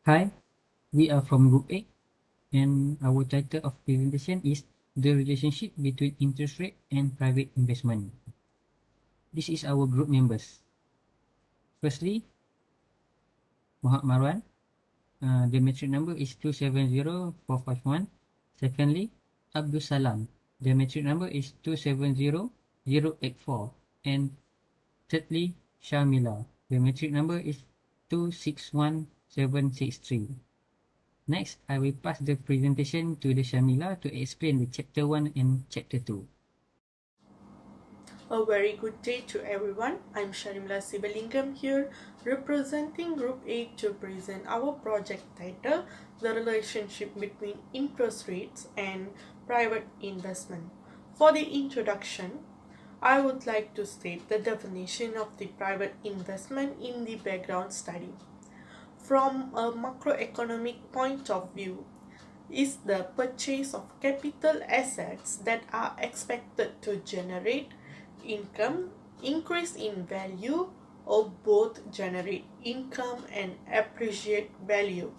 Hi, we are from Group A, and our title of presentation is The Relationship Between Interest Rate and Private Investment. This is our group members. Firstly, Muhammad Marwan. The metric number is 270451. Secondly, Abdul Salam. The metric number is 270084. And thirdly, Shamila. The metric number is 261763. Next, I will pass the presentation to the Shamila to explain the chapter 1 and chapter 2. A very good day to everyone. I'm Sharimla Sibalingam here, representing Group A to present our project title, The Relationship Between Interest Rates and Private Investment. For the introduction, I would like to state the definition of the private investment in the background study. From a macroeconomic point of view, is the purchase of capital assets that are expected to generate income, increase in value, or both generate income and appreciate value.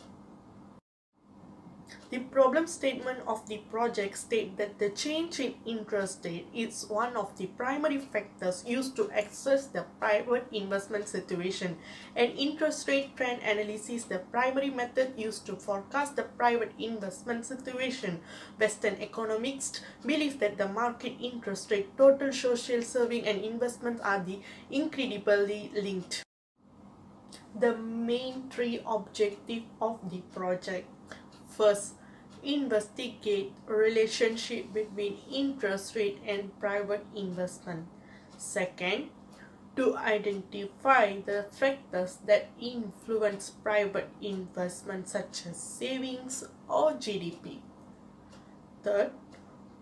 The problem statement of the project states that the change in interest rate is one of the primary factors used to assess the private investment situation, and interest rate trend analysis the primary method used to forecast the private investment situation. Western economists believe that the market interest rate, total social saving and investments are the incredibly linked. The main three objectives of the project. First, investigate relationship between interest rate and private investment. Second, to identify the factors that influence private investment such as savings or GDP. Third,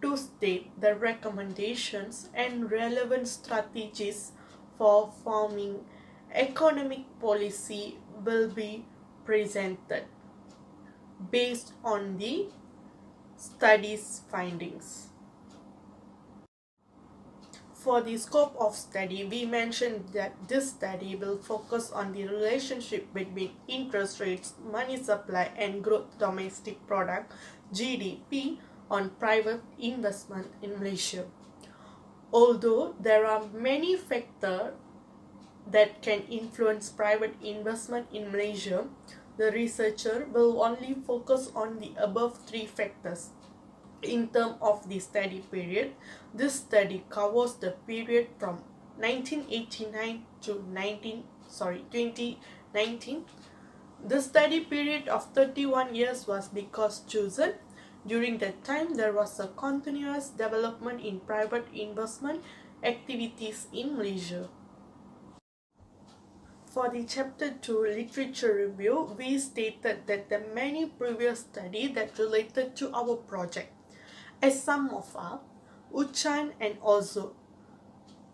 to state the recommendations and relevant strategies for forming economic policy will be presented based on the study's findings. For the scope of study, we mentioned that this study will focus on the relationship between interest rates, money supply, and growth domestic product (GDP) on private investment in Malaysia. Although there are many factors that can influence private investment in Malaysia, the researcher will only focus on the above three factors. In terms of the study period, this study covers the period from 1989 to 2019. The study period of 31 years was because chosen. During that time, there was a continuous development in private investment activities in Malaysia. For the Chapter 2 literature review, we stated that the many previous studies that related to our project, as some of our Uchan and also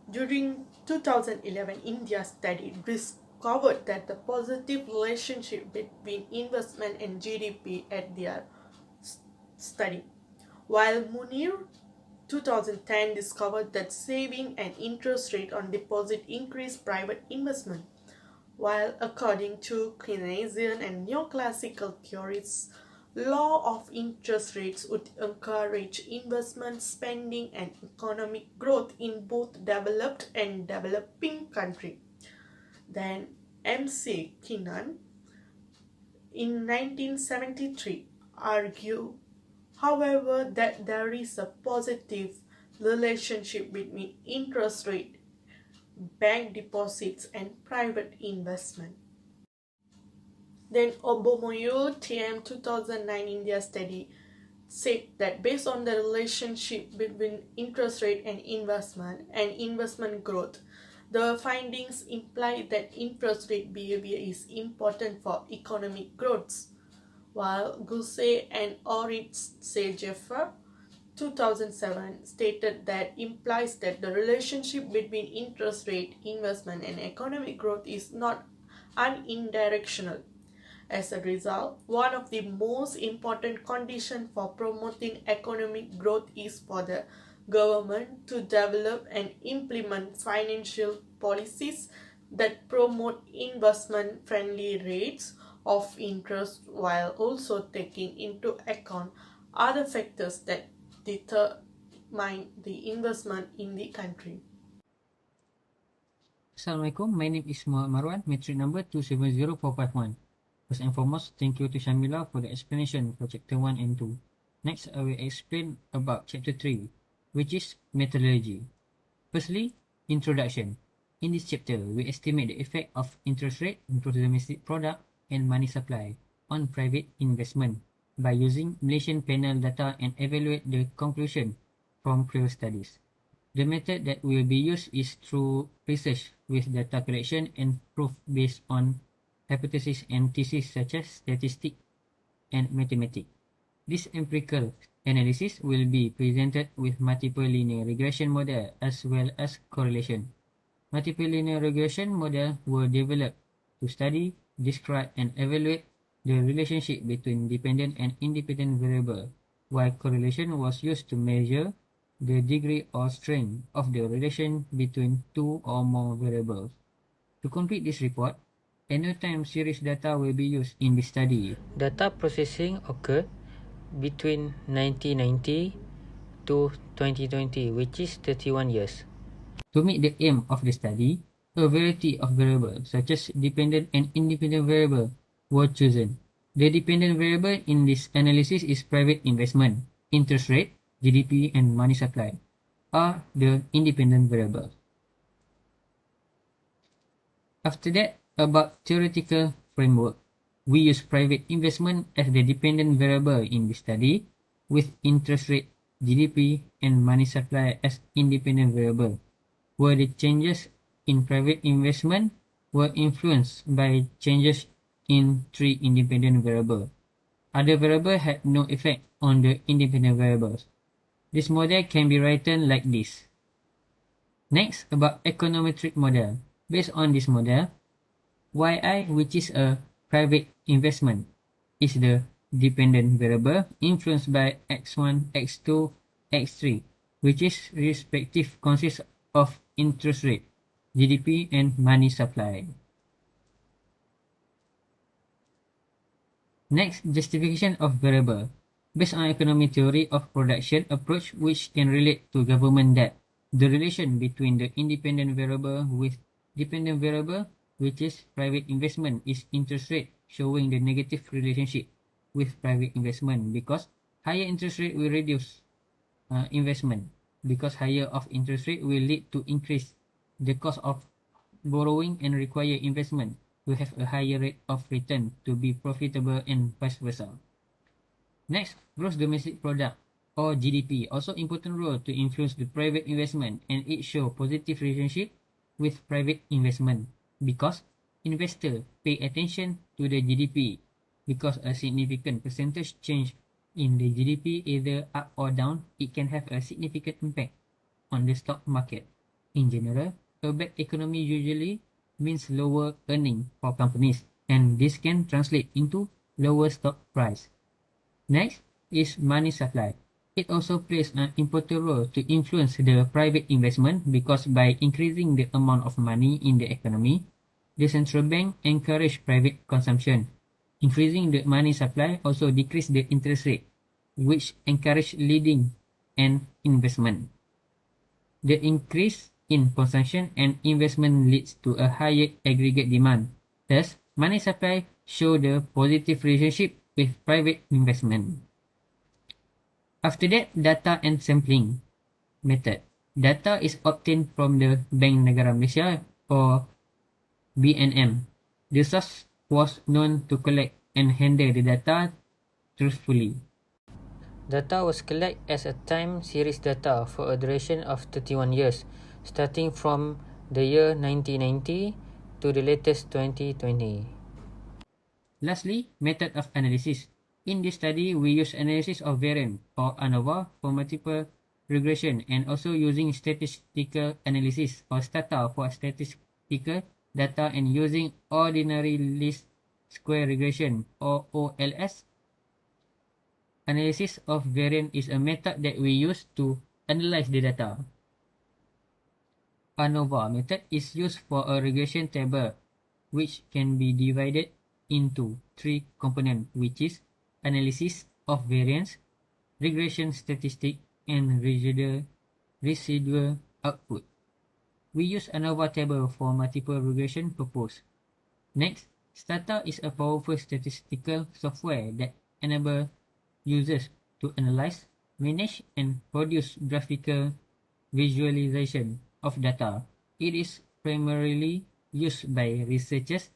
during 2011 India study discovered that the positive relationship between investment and GDP at their study, while Munir 2010 discovered that saving and interest rate on deposit increase private investment, while according to Keynesian and neoclassical theories, law of interest rates would encourage investment, spending, and economic growth in both developed and developing countries. Then M.C. Keenan in 1973 argued, however, that there is a positive relationship between interest rate, bank deposits, and private investment. Then Obomoyo TM 2009 India study said that based on the relationship between interest rate and investment growth, the findings imply that interest rate behavior is important for economic growth, while Guse and Oritz-Jeffer 2007 stated that implies that the relationship between interest rate, investment, and economic growth is not unidirectional. As a result, one of the most important conditions for promoting economic growth is for the government to develop and implement financial policies that promote investment-friendly rates of interest while also taking into account other factors that determine the investment in the country. Assalamualaikum, my name is Muhammad Marwan, metric number 270451. First and foremost, thank you to Shamila for the explanation for chapter 1 and 2. Next, I will explain about chapter 3, which is methodology. Firstly, introduction. In this chapter, we estimate the effect of interest rate, gross domestic product, and money supply on private investment by using Malaysian panel data and evaluate the conclusion from previous studies. The method that will be used is through research with data collection and proof based on hypotheses and theses such as statistics and mathematics. This empirical analysis will be presented with multiple linear regression model as well as correlation. Multiple linear regression model were developed to study, describe, and evaluate the relationship between dependent and independent variable, while correlation was used to measure the degree or strength of the relation between two or more variables. To complete this report, annual time series data will be used in this study. Data processing occurred between 1990 to 2020, which is 31 years. To meet the aim of the study, a variety of variables, such as dependent and independent variable, were chosen. The dependent variable in this analysis is private investment, interest rate, GDP, and money supply are the independent variables. After that, about theoretical framework, we use private investment as the dependent variable in the study, with interest rate, GDP, and money supply as independent variable, where the changes in private investment were influenced by changes in three independent variables. Other variables had no effect on the independent variables. This model can be written like this. Next, about econometric model. Based on this model, yi, which is a private investment, is the dependent variable influenced by x1, x2, x3, which is respective consists of interest rate, GDP, and money supply. Next, justification of variable. Based on economic theory of production approach which can relate to government debt, the relation between the independent variable with dependent variable, which is private investment, is interest rate, showing the negative relationship with private investment because higher interest rate will reduce investment, because higher of interest rate will lead to increase the cost of borrowing and require investment to have a higher rate of return to be profitable and vice versa. Next, gross domestic product or GDP also important role to influence the private investment, and it show positive relationship with private investment because investors pay attention to the GDP because a significant percentage change in the GDP either up or down, it can have a significant impact on the stock market. In general, a bad economy usually means lower earning for companies, and this can translate into lower stock price. Next is money supply. It also plays an important role to influence the private investment because by increasing the amount of money in the economy, the central bank encourage private consumption. Increasing the money supply also decrease the interest rate, which encourage lending and investment. The increase in consumption and investment leads to a higher aggregate demand. Thus, money supply show the positive relationship with private investment. After that, data and sampling method. Data is obtained from the Bank Negara Malaysia or BNM. The source was known to collect and handle the data truthfully. Data was collected as a time series data for a duration of 31 years, starting from the year 1990 to the latest 2020. Lastly, method of analysis. In this study, we use analysis of variance or ANOVA for multiple regression and also using statistical analysis or STATA for statistical data and using ordinary least square regression or OLS. Analysis of variance is a method that we use to analyze the data. ANOVA method is used for a regression table which can be divided into three components, which is analysis of variance, regression statistic, and residual output. We use ANOVA table for multiple regression purpose. Next, Stata is a powerful statistical software that enables users to analyze, manage, and produce graphical visualization of data. It is primarily used by researchers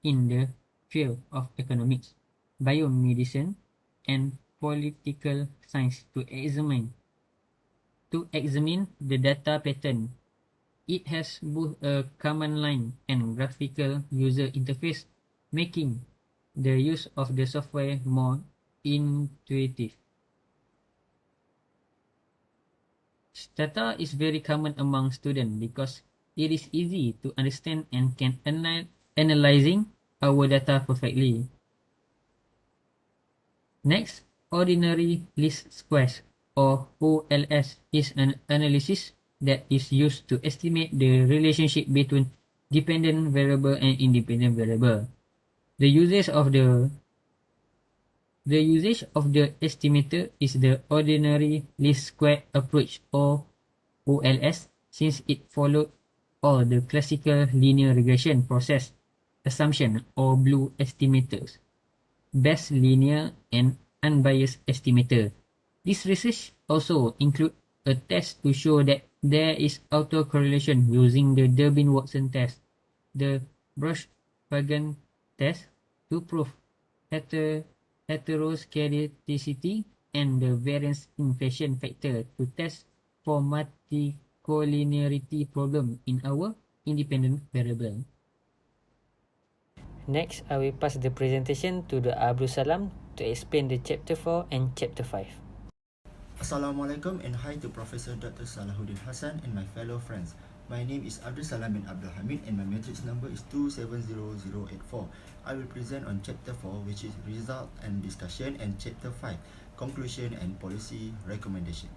in the field of economics, biomedicine, and political science to examine the data pattern. It has both a command line and graphical user interface, making the use of the software more intuitive. Stata is very common among students because it is easy to understand and can analyzing our data perfectly. Next, ordinary least squares or OLS is an analysis that is used to estimate the relationship between dependent variable and independent variable. The usage of the the usage of the estimator is the ordinary least square approach or OLS, since it followed all the classical linear regression process assumption or blue estimators, best linear and unbiased estimator. This research also include a test to show that there is autocorrelation using the Durbin-Watson test, the Brush-Pagan test to prove heter heteroscedasticity, and the variance inflation factor to test for multicollinearity problem in our independent variable. Next, I will pass the presentation to the Abdul Salam to explain the Chapter 4 and Chapter 5. Assalamualaikum and hi to Professor Dr. Salahuddin Hassan and my fellow friends. My name is Abdul Salam bin Abdul Hamid and my matrix number is 270084. I will present on Chapter 4, which is Result and Discussion, and Chapter 5, Conclusion and Policy Recommendation.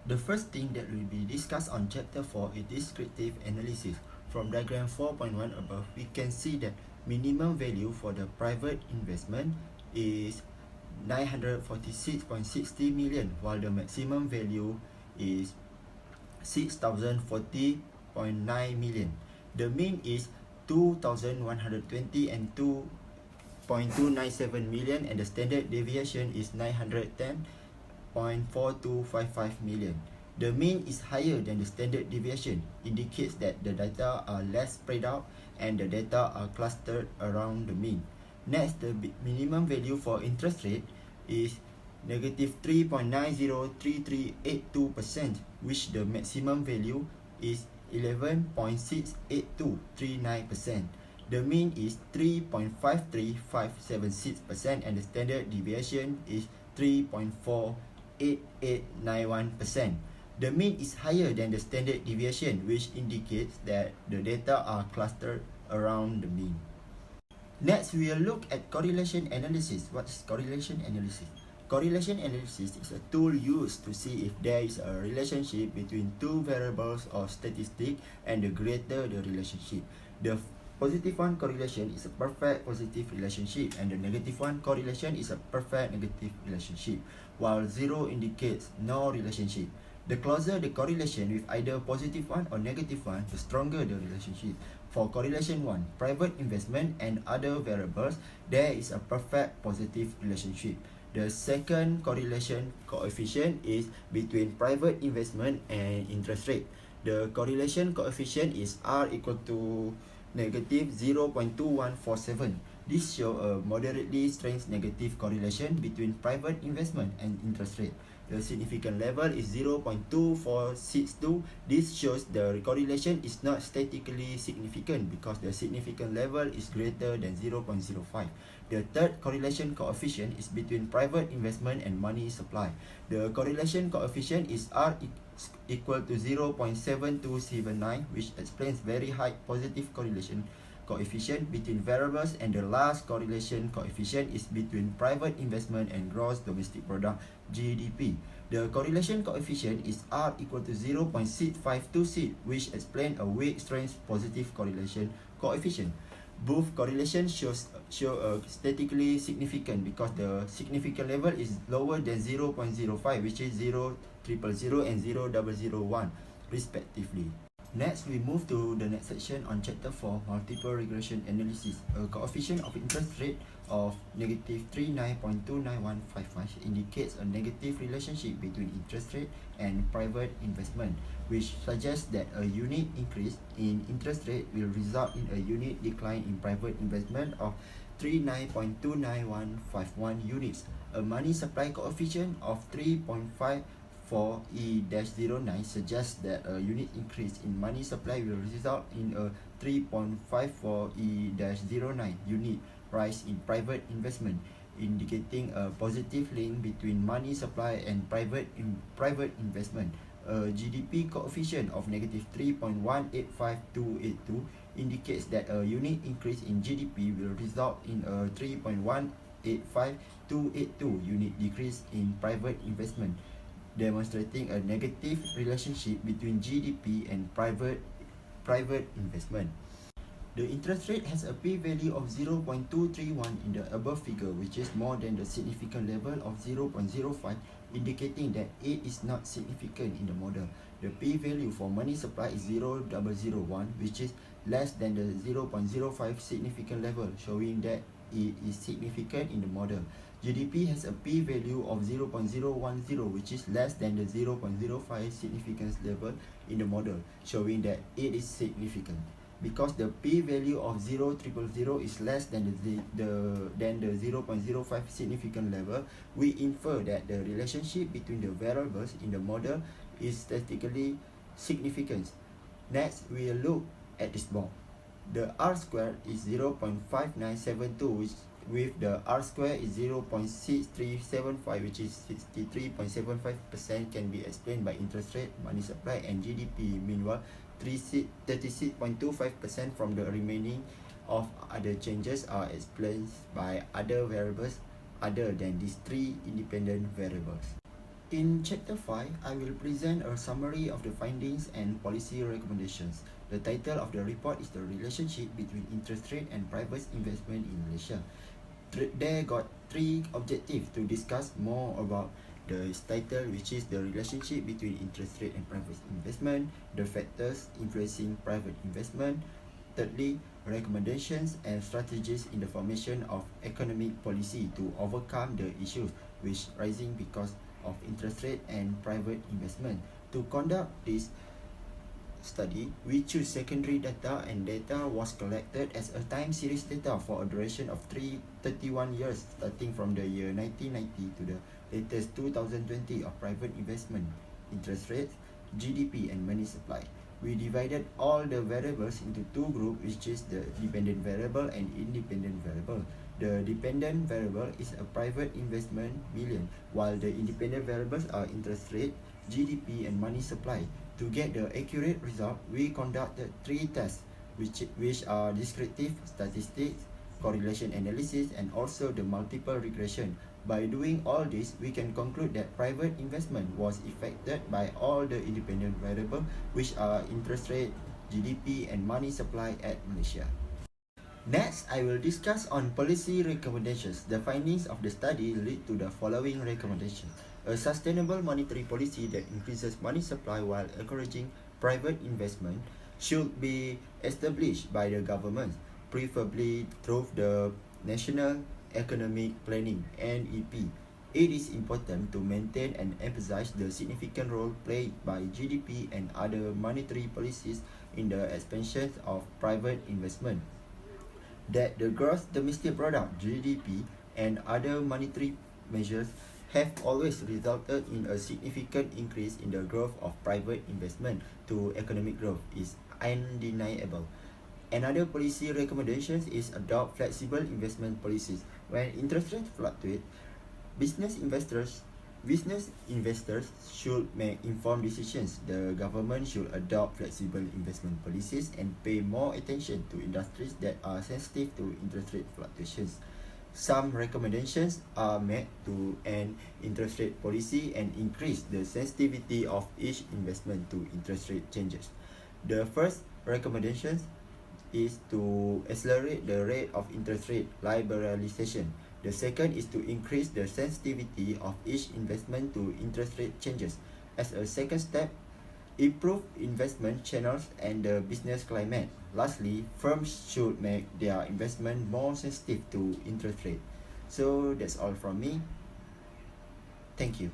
The first thing that will be discussed on Chapter 4 is descriptive analysis. From diagram 4.1 above, we can see that minimum value for the private investment is 946.60 million, while the maximum value is 6,040.9 million. The mean is 2,120 and 2.297 million, and the standard deviation is 910.4255 million. The mean is higher than the standard deviation, indicates that the data are less spread out and the data are clustered around the mean. Next, the minimum value for interest rate is negative 3.903382%, which the maximum value is 11.68239%. The mean is 3.53576% and the standard deviation is 3.48891%. The mean is higher than the standard deviation, which indicates that the data are clustered around the mean. Next, we will look at correlation analysis. What is correlation analysis? Correlation analysis is a tool used to see if there is a relationship between two variables or statistic, and the greater the relationship. The positive one correlation is a perfect positive relationship, and the negative one correlation is a perfect negative relationship, while zero indicates no relationship. The closer the correlation with either positive one or negative one, the stronger the relationship. For correlation 1, private investment and other variables, there is a perfect positive relationship. The second correlation coefficient is between private investment and interest rate. The correlation coefficient is R equal to negative 0.2147. This shows a moderately strength negative correlation between private investment and interest rate. The significant level is 0.2462. This shows the correlation is not statistically significant because the significant level is greater than 0.05. The third correlation coefficient is between private investment and money supply. The correlation coefficient is R equal to 0.7279, which explains very high positive correlation coefficient between variables, and the last correlation coefficient is between private investment and gross domestic product GDP. The correlation coefficient is R equal to 0.6526, which explains a weak strength positive correlation coefficient. Both correlation show statistically significant because the significant level is lower than 0.05, which is 0,000 and 0,001 respectively. Next, we move to the next section on Chapter 4, Multiple Regression Analysis. A coefficient of interest rate of negative 39.29155 indicates a negative relationship between interest rate and private investment, which suggests that a unit increase in interest rate will result in a unit decline in private investment of 39.29151 units. A money supply coefficient of 3.5 for E-09 suggests that a unit increase in money supply will result in a 3.5 for E-09 unit rise in private investment, indicating a positive link between money supply and private investment. A GDP coefficient of negative 3.185282 indicates that a unit increase in GDP will result in a 3.185282 unit decrease in private investment, demonstrating a negative relationship between GDP and private investment. The interest rate has a p-value of 0.231 in the above figure, which is more than the significant level of 0.05, indicating that it is not significant in the model. The p-value for money supply is 0.001, which is less than the 0.05 significant level, showing that it is significant in the model. GDP has a p-value of 0.010, which is less than the 0.05 significance level in the model, showing that it is significant. Because the p-value of 0.000 is less than the 0.05 significant level, we infer that the relationship between the variables in the model is statistically significant. Next, we'll look at this bond. The R squared is 0.5972, which with the R squared is 0.6375, which is 63.75%, can be explained by interest rate, money supply, and GDP. Meanwhile, 36.25% from the remaining of other changes are explained by other variables other than these three independent variables. In Chapter 5, I will present a summary of the findings and policy recommendations. The title of the report is The Relationship Between Interest Rate and Private Investment in Malaysia. There got three objectives to discuss more about the title, which is the relationship between interest rate and private investment, the factors influencing private investment, thirdly, recommendations and strategies in the formation of economic policy to overcome the issues which rising because of interest rate and private investment. To conduct this study, we choose secondary data, and data was collected as a time series data for a duration of 31 years, starting from the year 1990 to the latest 2020 of private investment, interest rates, GDP, and money supply. We divided all the variables into two groups, which is the dependent variable and independent variable. The dependent variable is a private investment million, while the independent variables are interest rate, GDP, and money supply. To get the accurate result, we conducted three tests, which are descriptive statistics, correlation analysis, and also the multiple regression. By doing all this, we can conclude that private investment was affected by all the independent variables, which are interest rate, GDP, and money supply at Malaysia. Next, I will discuss on policy recommendations. The findings of the study lead to the following recommendations. A sustainable monetary policy that increases money supply while encouraging private investment should be established by the government, preferably through the National Economic Planning (NEP). It is important to maintain and emphasize the significant role played by GDP and other monetary policies in the expansion of private investment. That the gross domestic product (GDP) and other monetary measures have always resulted in a significant increase in the growth of private investment to economic growth is undeniable. Another policy recommendation is adopt flexible investment policies. When interest rates fluctuate, business investors should make informed decisions. The government should adopt flexible investment policies and pay more attention to industries that are sensitive to interest rate fluctuations. Some recommendations are made to end interest rate policy and increase the sensitivity of each investment to interest rate changes. The first recommendation is to accelerate the rate of interest rate liberalization. The second is to increase the sensitivity of each investment to interest rate changes. As a second step, improve investment channels and the business climate. Lastly, firms should make their investment more sensitive to interest rate. So that's all from me. Thank you.